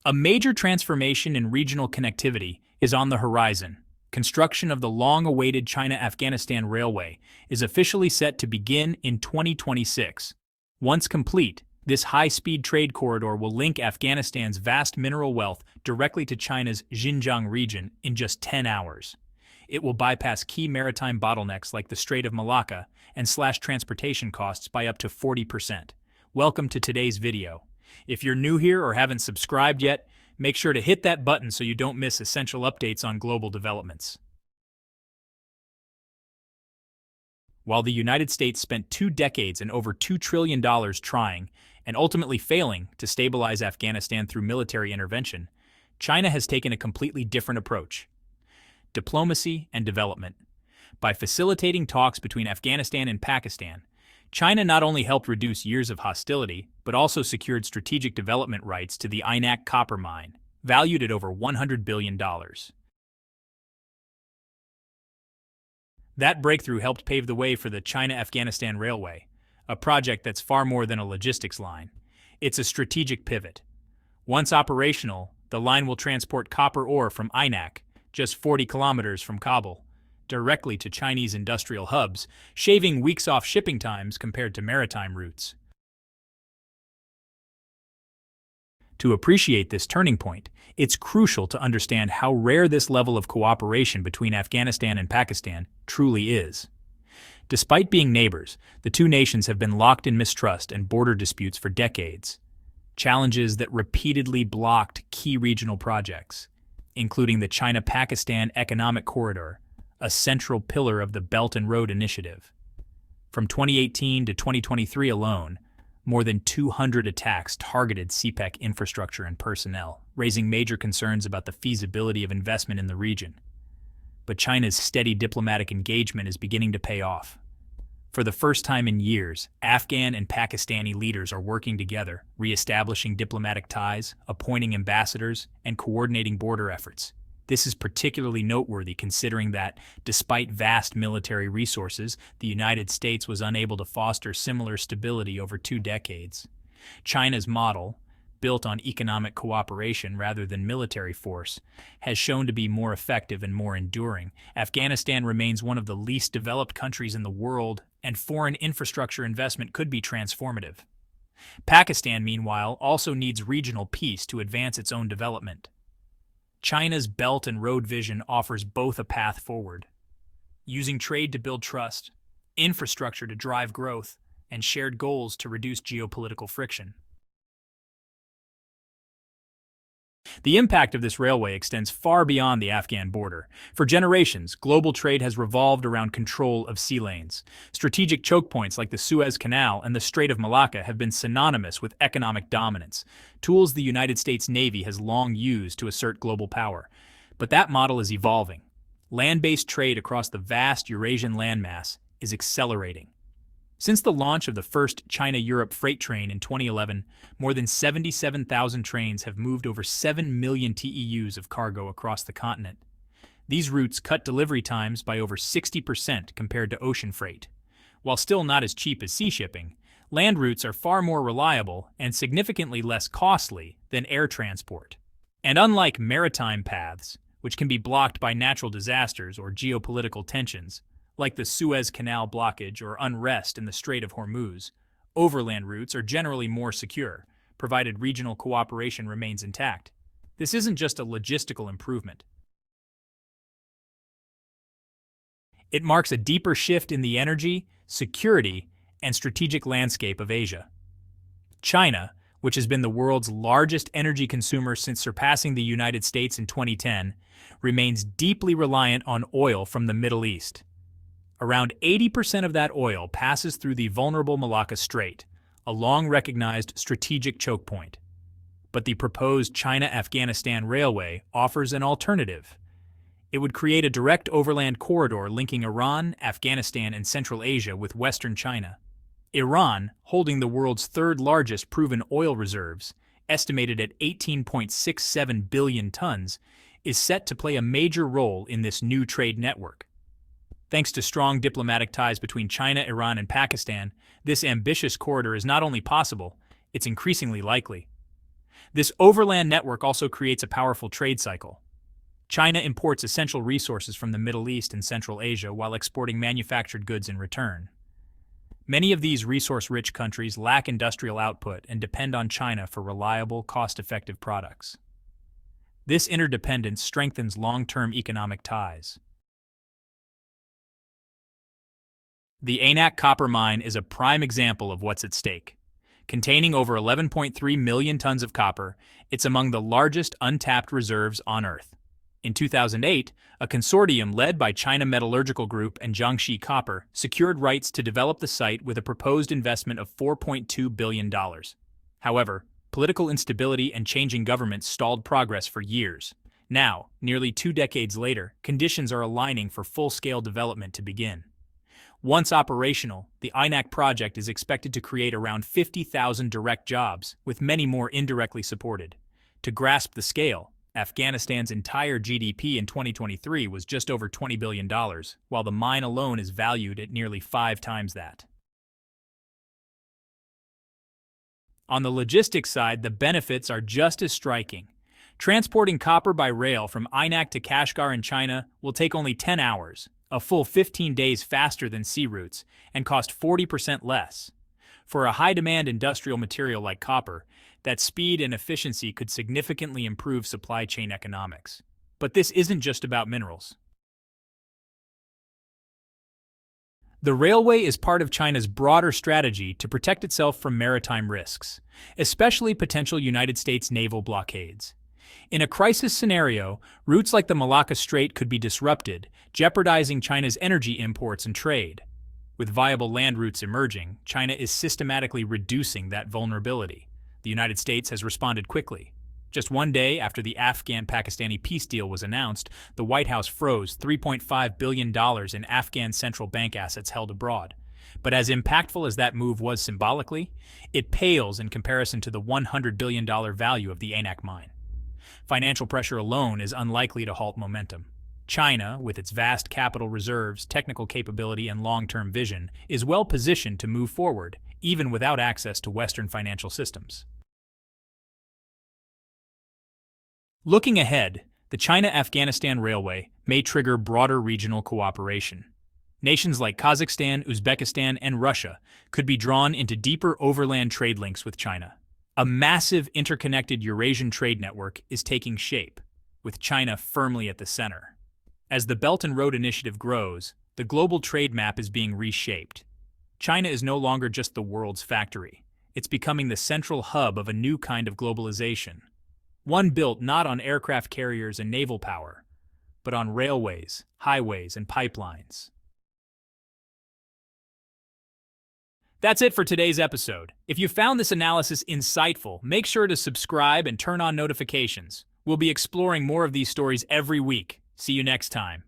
A major transformation in regional connectivity is on the horizon. Construction of the long-awaited China-Afghanistan Railway is officially set to begin in 2026. Once complete, this high-speed trade corridor will link Afghanistan's vast mineral wealth directly to China's Xinjiang region in just 10 hours. It will bypass key maritime bottlenecks like the Strait of Malacca and slash transportation costs by up to 40%. Welcome to today's video. If you're new here or haven't subscribed yet, make sure to hit that button so you don't miss essential updates on global developments. While the United States spent 2 decades and over $2 trillion trying, and ultimately failing, to stabilize Afghanistan through military intervention, China has taken a completely different approach. Diplomacy and development. By facilitating talks between Afghanistan and Pakistan, China not only helped reduce years of hostility, but also secured strategic development rights to the Aynak copper mine, valued at over $100 billion. That breakthrough helped pave the way for the China-Afghanistan Railway, a project that's far more than a logistics line. It's a strategic pivot. Once operational, the line will transport copper ore from Aynak, just 40 kilometers from Kabul, directly to Chinese industrial hubs, shaving weeks off shipping times compared to maritime routes. To appreciate this turning point, it's crucial to understand how rare this level of cooperation between Afghanistan and Pakistan truly is. Despite being neighbors, the two nations have been locked in mistrust and border disputes for decades, challenges that repeatedly blocked key regional projects, including the China-Pakistan Economic Corridor, a central pillar of the Belt and Road Initiative. From 2018 to 2023 alone, more than 200 attacks targeted CPEC infrastructure and personnel, raising major concerns about the feasibility of investment in the region. But China's steady diplomatic engagement is beginning to pay off. For the first time in years, Afghan and Pakistani leaders are working together, re-establishing diplomatic ties, appointing ambassadors, and coordinating border efforts. This is particularly noteworthy considering that, despite vast military resources, the United States was unable to foster similar stability over 2 decades. China's model, built on economic cooperation rather than military force, has shown to be more effective and more enduring. Afghanistan remains one of the least developed countries in the world, and foreign infrastructure investment could be transformative. Pakistan, meanwhile, also needs regional peace to advance its own development. China's Belt and Road vision offers both a path forward, using trade to build trust, infrastructure to drive growth, and shared goals to reduce geopolitical friction. The impact of this railway extends far beyond the Afghan border. For generations, global trade has revolved around control of sea lanes. Strategic choke points like the Suez Canal and the Strait of Malacca have been synonymous with economic dominance, tools the United States Navy has long used to assert global power. But that model is evolving. Land-based trade across the vast Eurasian landmass is accelerating. Since the launch of the first China-Europe freight train in 2011, more than 77,000 trains have moved over 7 million TEUs of cargo across the continent. These routes cut delivery times by over 60% compared to ocean freight. While still not as cheap as sea shipping, land routes are far more reliable and significantly less costly than air transport. And unlike maritime paths, which can be blocked by natural disasters or geopolitical tensions, like the Suez Canal blockage or unrest in the Strait of Hormuz, overland routes are generally more secure, provided regional cooperation remains intact. This isn't just a logistical improvement. It marks a deeper shift in the energy, security, and strategic landscape of Asia. China, which has been the world's largest energy consumer since surpassing the United States in 2010, remains deeply reliant on oil from the Middle East. Around 80% of that oil passes through the vulnerable Malacca Strait, a long-recognized strategic choke point. But the proposed China-Afghanistan Railway offers an alternative. It would create a direct overland corridor linking Iran, Afghanistan, and Central Asia with Western China. Iran, holding the world's third-largest proven oil reserves, estimated at 18.67 billion tons, is set to play a major role in this new trade network. Thanks to strong diplomatic ties between China, Iran, and Pakistan, this ambitious corridor is not only possible, it's increasingly likely. This overland network also creates a powerful trade cycle. China imports essential resources from the Middle East and Central Asia while exporting manufactured goods in return. Many of these resource-rich countries lack industrial output and depend on China for reliable, cost-effective products. This interdependence strengthens long-term economic ties. The Anak copper mine is a prime example of what's at stake. Containing over 11.3 million tons of copper, it's among the largest untapped reserves on Earth. In 2008, a consortium led by China Metallurgical Group and Jiangxi Copper secured rights to develop the site with a proposed investment of $4.2 billion. However, political instability and changing governments stalled progress for years. Now, nearly 2 decades later, conditions are aligning for full-scale development to begin. Once operational, the INAC project is expected to create around 50,000 direct jobs, with many more indirectly supported. To grasp the scale, Afghanistan's entire GDP in 2023 was just over $20 billion, while the mine alone is valued at nearly 5 times that. On the logistics side, the benefits are just as striking. Transporting copper by rail from INAC to Kashgar in China will take only 10 hours, a full 15 days faster than sea routes, and cost 40% less. For a high-demand industrial material like copper, that speed and efficiency could significantly improve supply chain economics. But this isn't just about minerals. The railway is part of China's broader strategy to protect itself from maritime risks, especially potential United States naval blockades. In a crisis scenario, routes like the Malacca Strait could be disrupted, jeopardizing China's energy imports and trade. With viable land routes emerging, China is systematically reducing that vulnerability. The United States has responded quickly. Just one day after the Afghan-Pakistani peace deal was announced, the White House froze $3.5 billion in Afghan central bank assets held abroad. But as impactful as that move was symbolically, it pales in comparison to the $100 billion value of the Anak mine. Financial pressure alone is unlikely to halt momentum. China, with its vast capital reserves, technical capability, and long-term vision, is well positioned to move forward, even without access to Western financial systems. Looking ahead, the China-Afghanistan Railway may trigger broader regional cooperation. Nations like Kazakhstan, Uzbekistan, and Russia could be drawn into deeper overland trade links with China. A massive interconnected Eurasian trade network is taking shape, with China firmly at the center. As the Belt and Road Initiative grows, the global trade map is being reshaped. China is no longer just the world's factory. It's becoming the central hub of a new kind of globalization. One built not on aircraft carriers and naval power, but on railways, highways, and pipelines. That's it for today's episode. If you found this analysis insightful, make sure to subscribe and turn on notifications. We'll be exploring more of these stories every week. See you next time.